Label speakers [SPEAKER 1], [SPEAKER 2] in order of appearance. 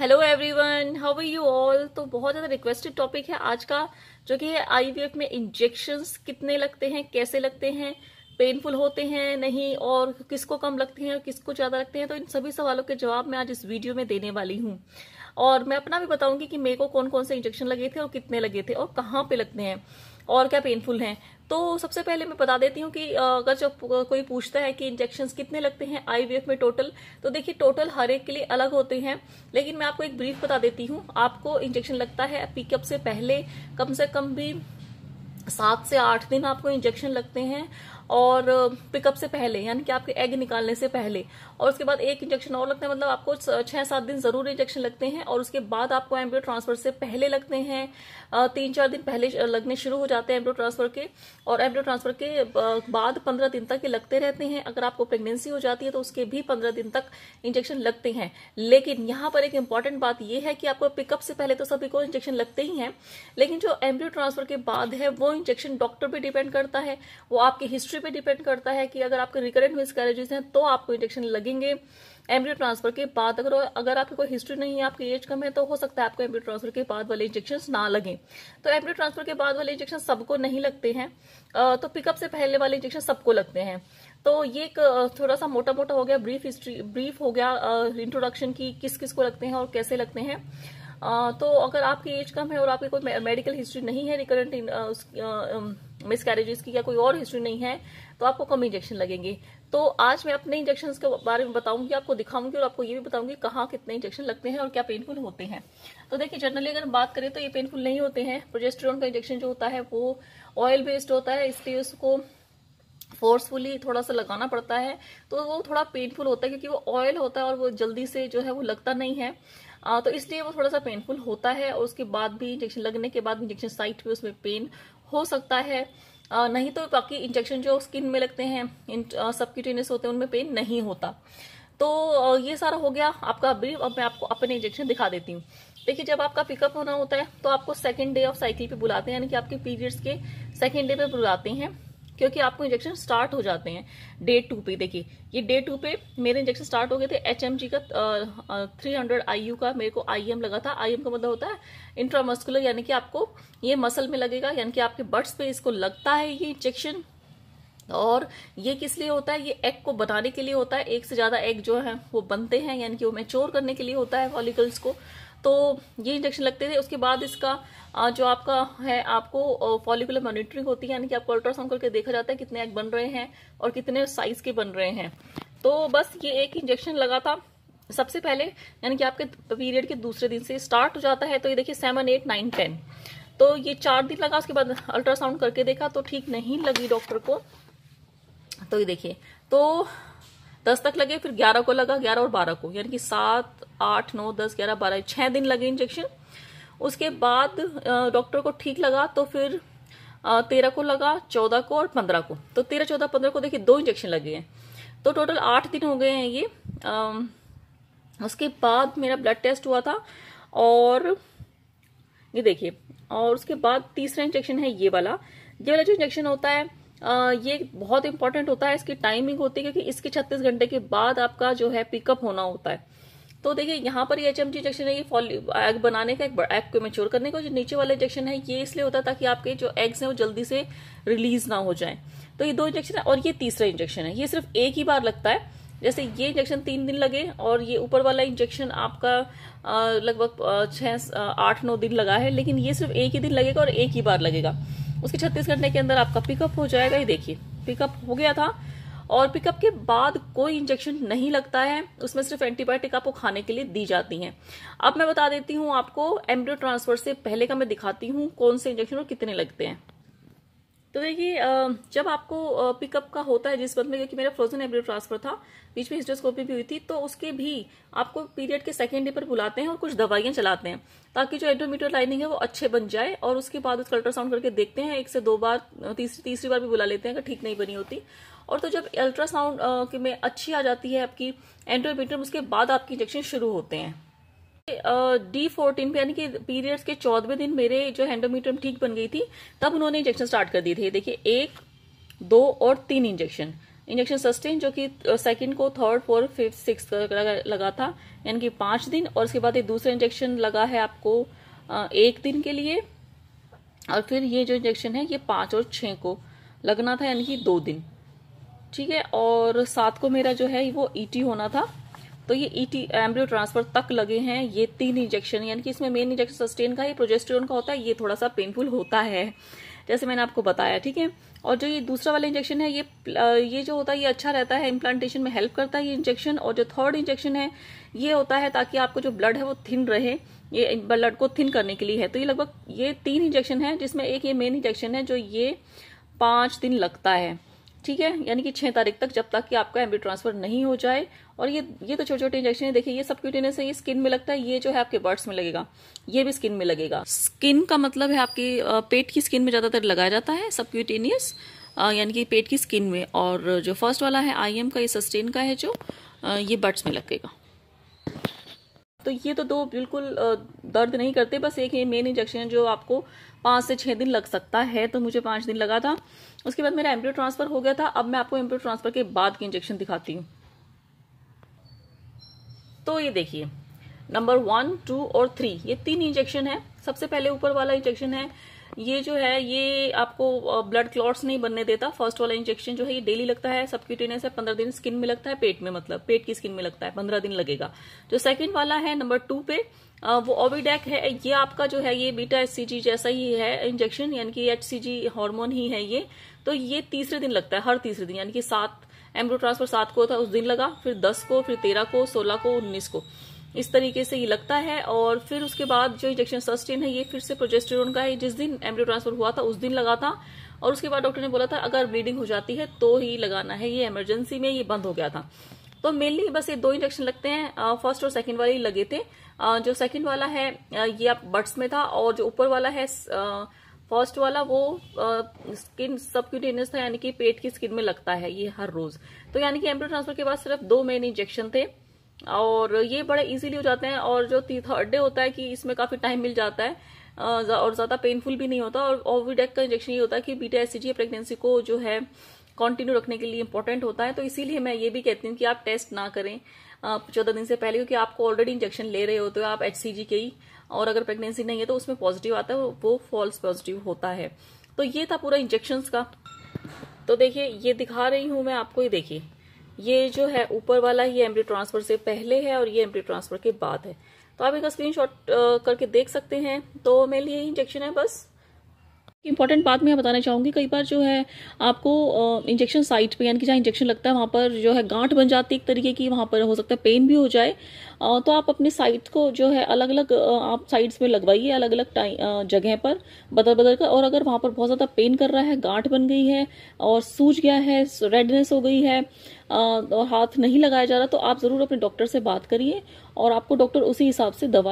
[SPEAKER 1] Hello everyone, how are you all. तो बहुत ज़्यादा रिक्वेस्टेड टॉपिक है आज का, जो कि है आईवीएफ में इंजेक्शंस कितने लगते हैं, कैसे लगते हैं, पेनफुल होते हैं नहीं, और किसको कम लगते हैं और किसको ज़्यादा लगते हैं। तो इन सभी सवालों के जवाब मैं आज इस वीडियो में देने वाली हूँ। और मैं अपना भी बताऊंगी कि मेरे को कौन कौन से इंजेक्शन लगे थे और कितने लगे थे और कहाँ पे लगते हैं और क्या पेनफुल हैं। तो सबसे पहले मैं बता देती हूँ कि अगर जब कोई पूछता है कि इंजेक्शंस कितने लगते हैं आईवीएफ में टोटल, तो देखिए टोटल हर एक के लिए अलग होते हैं। लेकिन मैं आपको एक ब्रीफ बता देती हूँ। आपको इंजेक्शन लगता है पिकअप से पहले कम से कम भी 7 से 8 दिन आपको इंजेक्शन लगते हैं, और पिकअप से पहले यानी कि आपके एग निकालने से पहले, और उसके बाद एक इंजेक्शन और लगता है। मतलब आपको 6-7 दिन जरूर इंजेक्शन लगते हैं, और उसके बाद आपको एम्ब्रियो ट्रांसफर से पहले लगते हैं। 3-4 दिन पहले लगने शुरू हो जाते हैं एम्ब्रियो ट्रांसफर के, और एम्ब्रियो ट्रांसफर के बाद 15 दिन तक ये लगते रहते हैं। अगर आपको प्रेगनेंसी हो जाती है तो उसके भी 15 दिन तक इंजेक्शन लगते हैं। लेकिन यहाँ पर एक इंपॉर्टेंट बात यह है कि आपको पिकअप से पहले तो सभी को इंजेक्शन लगते ही हैं, लेकिन जो एम्ब्रियो ट्रांसफर के बाद है वो इंजेक्शन डॉक्टर पे डिपेंड करता है, वो आपकी हिस्ट्री पे डिपेंड करता है कि अगर आपके रिकरेंट मिसकैरेजेस हैं तो आपको इंजेक्शन लगेंगे एम्ब्रियो ट्रांसफर के बाद। अगर आपकी कोई हिस्ट्री नहीं है, आपकी एज कम है, तो हो सकता है आपको एम्ब्रियो ट्रांसफर के बाद वाले इंजेक्शन ना लगें। तो एम्ब्रियो ट्रांसफर के बाद वाले इंजेक्शन सबको नहीं लगते हैं, तो पिकअप से पहले वाले इंजेक्शन सबको लगते हैं। तो ये एक थोड़ा सा मोटा मोटा हो गया ब्रीफ हो गया इंट्रोडक्शन की किस किस को लगते हैं और कैसे लगते हैं। तो अगर आपकी एज कम है और आपकी कोई मेडिकल हिस्ट्री नहीं है, रिकरेंट मिसकैरेजेस की या कोई और हिस्ट्री नहीं है, तो आपको कम इंजेक्शन लगेंगे। तो आज मैं अपने इंजेक्शन के बारे में बताऊंगी, आपको दिखाऊंगी, और आपको ये भी बताऊंगी कहाँ कितने इंजेक्शन लगते हैं और क्या पेनफुल होते हैं। तो देखिए, जनरली अगर बात करें तो ये पेनफुल नहीं होते हैं। प्रोजेस्टेरोन का इंजेक्शन जो होता है वो ऑयल बेस्ड होता है, इसलिए उसको फोर्सफुली थोड़ा सा लगाना पड़ता है, तो वो थोड़ा पेनफुल होता है क्योंकि वो ऑयल होता है और वो जल्दी से जो है वो लगता नहीं है। तो इसलिए वो थोड़ा सा पेनफुल होता है, और उसके बाद भी इंजेक्शन लगने के बाद भी इंजेक्शन साइट पे उसमें पेन हो सकता है। नहीं तो बाकी इंजेक्शन जो स्किन में लगते हैं सबक्यूटेनियस होते हैं उनमें पेन नहीं होता। तो ये सारा हो गया आपका ब्रीफ। अब मैं आपको अपने इंजेक्शन दिखा देती हूँ। देखिए, जब आपका पिकअप होना होता है तो आपको सेकेंड डे ऑफ साइकिल पे बुलाते हैं, यानी कि आपके पीरियड्स के सेकेंड डे पे बुलाते हैं, क्योंकि आपको इंजेक्शन स्टार्ट हो जाते हैं डे 2 पे। देखिए, ये डे 2 पे मेरे इंजेक्शन स्टार्ट हो गए थे। HMG का 300 IU का मेरे को IM लगा था। IM का मतलब होता है इंट्रामस्कुलर, यानी कि आपको ये मसल में लगेगा, यानी कि आपके बट्स पे इसको लगता है ये इंजेक्शन। और ये किस लिए होता है? ये एग को बनाने के लिए होता है। एक से ज्यादा एग जो है वो बनते हैं, यानी कि वो मैच्योर करने के लिए होता है फॉलिकल्स को। तो ये इंजेक्शन लगते थे। उसके बाद इसका जो आपका है, आपको फॉलिकुलर मॉनिटरिंग होती है, यानी कि आपको अल्ट्रासाउंड करके देखा जाता है कितने एग बन रहे हैं और कितने साइज के बन रहे हैं। तो बस ये एक इंजेक्शन लगा था सबसे पहले, यानी कि आपके पीरियड के दूसरे दिन से स्टार्ट हो जाता है। तो ये देखिए 7, 8, 9, 10, तो ये 4 दिन लगा। उसके बाद अल्ट्रासाउंड करके देखा तो ठीक नहीं लगी डॉक्टर को। तो ये देखिए, तो 10 तक लगे, फिर 11 को लगा, 11 और 12 को, यानी कि 7, 8, 9, 10, 11, 12, 6 दिन लगे इंजेक्शन। उसके बाद डॉक्टर को ठीक लगा तो फिर 13 को लगा, 14 को और 15 को। तो 13, 14, 15 को देखिए 2 इंजेक्शन लगे हैं, तो टोटल 8 दिन हो गए हैं ये। उसके बाद मेरा ब्लड टेस्ट हुआ था, और ये देखिए, और उसके बाद तीसरा इंजेक्शन है ये वाला जो इंजेक्शन होता है। ये बहुत इंपॉर्टेंट होता है, इसकी टाइमिंग होती है, क्योंकि इसके 36 घंटे के बाद आपका जो है पिकअप होना होता है। तो देखिए, यहाँ पर ये HMG इंजेक्शन है, ये एग बनाने का, एग को मैच्योर करने का। जो नीचे वाला इंजेक्शन है ये इसलिए होता है ताकि आपके जो एग्स हैं वो जल्दी से रिलीज ना हो जाए। तो ये 2 इंजेक्शन है, और ये तीसरा इंजेक्शन है, ये सिर्फ एक ही बार लगता है। जैसे ये इंजेक्शन 3 दिन लगे, और ये ऊपर वाला इंजेक्शन आपका लगभग 6-8-9 दिन लगा है, लेकिन ये सिर्फ एक ही दिन लगेगा और एक ही बार लगेगा। उसके 36 घंटे के अंदर आपका पिकअप हो जाएगा। ये देखिए, पिकअप हो गया था, और पिकअप के बाद कोई इंजेक्शन नहीं लगता है, उसमें सिर्फ एंटीबायोटिक आपको खाने के लिए दी जाती हैं। अब मैं बता देती हूँ आपको एम्ब्रियो ट्रांसफर से पहले का, मैं दिखाती हूँ कौन से इंजेक्शन और कितने लगते हैं। तो देखिए, जब आपको पिकअप का होता है जिस वक्त में, क्योंकि मेरा फ्रोजन एम्ब्रियो ट्रांसफर था, बीच में हिस्टोस्कोपी भी हुई थी, तो उसके भी आपको पीरियड के सेकेंड डे पर बुलाते हैं और कुछ दवाइयां चलाते हैं ताकि जो एंडोमेट्रियल लाइनिंग है वो अच्छे बन जाए। और उसके बाद उसका अल्ट्रासाउंड करके देखते हैं 1 से 2 बार, तीसरी बार भी बुला लेते हैं अगर ठीक नहीं बनी होती। और तो जब अल्ट्रासाउंड में अच्छी आ जाती है आपकी एंडोमेट्रियम, उसके बाद आपके इंजेक्शन शुरू होते हैं। D14 पे, यानी कि पीरियड्स के 14वें दिन मेरे जो एंडोमेट्रियम ठीक बन गई थी, तब उन्होंने इंजेक्शन स्टार्ट कर दिए थे। देखिए, 1, 2 और 3 इंजेक्शन इंजेक्शन सस्टेन जो कि सेकंड को, थर्ड, फोर्थ, फिफ्थ, सिक्स लगा था, यानी कि 5 दिन। और उसके बाद ये दूसरा इंजेक्शन लगा है आपको 1 दिन के लिए। और फिर ये जो इंजेक्शन है ये 5 और 6 को लगना था, यानी कि 2 दिन। ठीक है, और 7 को मेरा जो है वो ईटी होना था, तो ये ईटी एम्ब्रियो ट्रांसफर तक लगे हैं ये 3 इंजेक्शन। यानी कि इसमें मेन इंजेक्शन सस्टेन का, ये प्रोजेस्टेरोन का होता है, ये थोड़ा सा पेनफुल होता है जैसे मैंने आपको बताया। ठीक है, और जो ये दूसरा वाला इंजेक्शन है ये जो होता है ये अच्छा रहता है, इम्प्लांटेशन में हेल्प करता है ये इंजेक्शन। और जो थर्ड इंजेक्शन है ये होता है ताकि आपको जो ब्लड है वो थिन रहे, ये ब्लड को थिन करने के लिए है। तो ये लगभग ये 3 इंजेक्शन है, जिसमें एक ये मेन इंजेक्शन है जो ये 5 दिन लगता है। ठीक है, यानी कि 6 तारीख तक, जब तक कि आपका एम्ब्रियो ट्रांसफर नहीं हो जाए। और ये तो छोटे छोटे इंजेक्शन है, देखिए ये सबक्यूटेनियस है, ये स्किन में लगता है, ये जो है आपके बर्ड्स में लगेगा, ये भी स्किन में लगेगा। स्किन का मतलब है आपकी पेट की स्किन में ज्यादातर लगाया जाता है सबक्यूटेनियस, यानी कि पेट की स्किन में। और जो फर्स्ट वाला है IM का, ये सस्टेन का है जो ये बर्ड्स में लगेगा। तो ये तो 2 बिल्कुल दर्द नहीं करते, बस एक ये मेन इंजेक्शन है जो आपको 5 से 6 दिन लग सकता है, तो मुझे 5 दिन लगा था। उसके बाद मेरा एम्ब्रियो ट्रांसफर हो गया था। अब मैं आपको एम्ब्रियो ट्रांसफर के बाद की इंजेक्शन दिखाती हूँ। तो ये देखिए, नंबर 1, 2 और 3 ये 3 इंजेक्शन है। सबसे पहले ऊपर वाला इंजेक्शन है, ये जो है ये आपको ब्लड क्लॉट्स नहीं बनने देता। फर्स्ट वाला इंजेक्शन जो है ये डेली लगता है, सबक्यूटेनियस है, 15 दिन स्किन में लगता है, पेट में, मतलब पेट की स्किन में लगता है, 15 दिन लगेगा। जो सेकंड वाला है नंबर 2 पे, वो ओविडेक है, ये आपका जो है ये बीटा HCG जैसा ही है इंजेक्शन, यानी कि HCG हार्मोन ही है ये। तो ये तीसरे दिन लगता है, हर तीसरे दिन, यानी कि 7 एम्ब्रियो ट्रांसफर 7 को था उस दिन लगा, फिर 10 को, फिर 13 को, 16 को, 19 को, इस तरीके से ये लगता है। और फिर उसके बाद जो इंजेक्शन सस्टेन है ये फिर से प्रोजेस्टेरोन का है, जिस दिन एम्ब्रियो ट्रांसफर हुआ था उस दिन लगा था। और उसके बाद डॉक्टर ने बोला था अगर ब्लीडिंग हो जाती है तो ही लगाना है, ये इमरजेंसी में ये बंद हो गया था। तो मेनली बस ये 2 इंजेक्शन लगते हैं, फर्स्ट और सेकंड वाले लगे थे। जो सेकंड वाला है ये आप बर्ड्स में था, और जो ऊपर वाला है फर्स्ट वाला वो स्किन सबक्यूटेनियस था, यानी कि पेट की स्किन में लगता है ये हर रोज। तो यानी कि एम्ब्रियो ट्रांसफर के बाद सिर्फ 2 मेन इंजेक्शन थे, और ये बड़े इजीली हो जाते हैं। और जो थर्ड डे होता है कि इसमें काफी टाइम मिल जाता है, और ज्यादा पेनफुल भी नहीं होता। और ओविडेक का इंजेक्शन ये होता है कि बीटा HCG प्रेगनेंसी को जो है कंटिन्यू रखने के लिए इंपॉर्टेंट होता है। तो इसीलिए मैं ये भी कहती हूँ कि आप टेस्ट ना करें 14 दिन से पहले, क्योंकि आपको ऑलरेडी इंजेक्शन ले रहे होते हो आप HCG के ही, और अगर प्रेगनेंसी नहीं है तो उसमें पॉजिटिव आता है, वो फॉल्स पॉजिटिव होता है। तो ये था पूरा इंजेक्शंस का। तो देखिए ये दिखा रही हूं मैं आपको, ये देखिए ये जो है ऊपर वाला ये एम्ब्रियो ट्रांसफर से पहले है और ये एम्ब्रियो ट्रांसफर के बाद है। तो आप इसका स्क्रीनशॉट करके देख सकते हैं। तो मेरे लिए इंजेक्शन है बस। इंपॉर्टेंट बात मैं बताना चाहूंगी, कई बार जो है आपको इंजेक्शन साइट पे, यानी कि जहाँ इंजेक्शन लगता है वहां पर जो है गांठ बन जाती है एक तरीके की, वहां पर हो सकता है पेन भी हो जाए। तो आप अपने साइट को जो है अलग अलग आप साइड्स में लगवाइए, अलग अलग जगह पर बदल बदल कर। और अगर वहां पर बहुत ज्यादा पेन कर रहा है, गांठ बन गई है और सूज गया है, रेडनेस हो गई है, और हाथ नहीं लगाया जा रहा, तो आप जरूर अपने डॉक्टर से बात करिए, और आपको डॉक्टर उसी हिसाब से दवा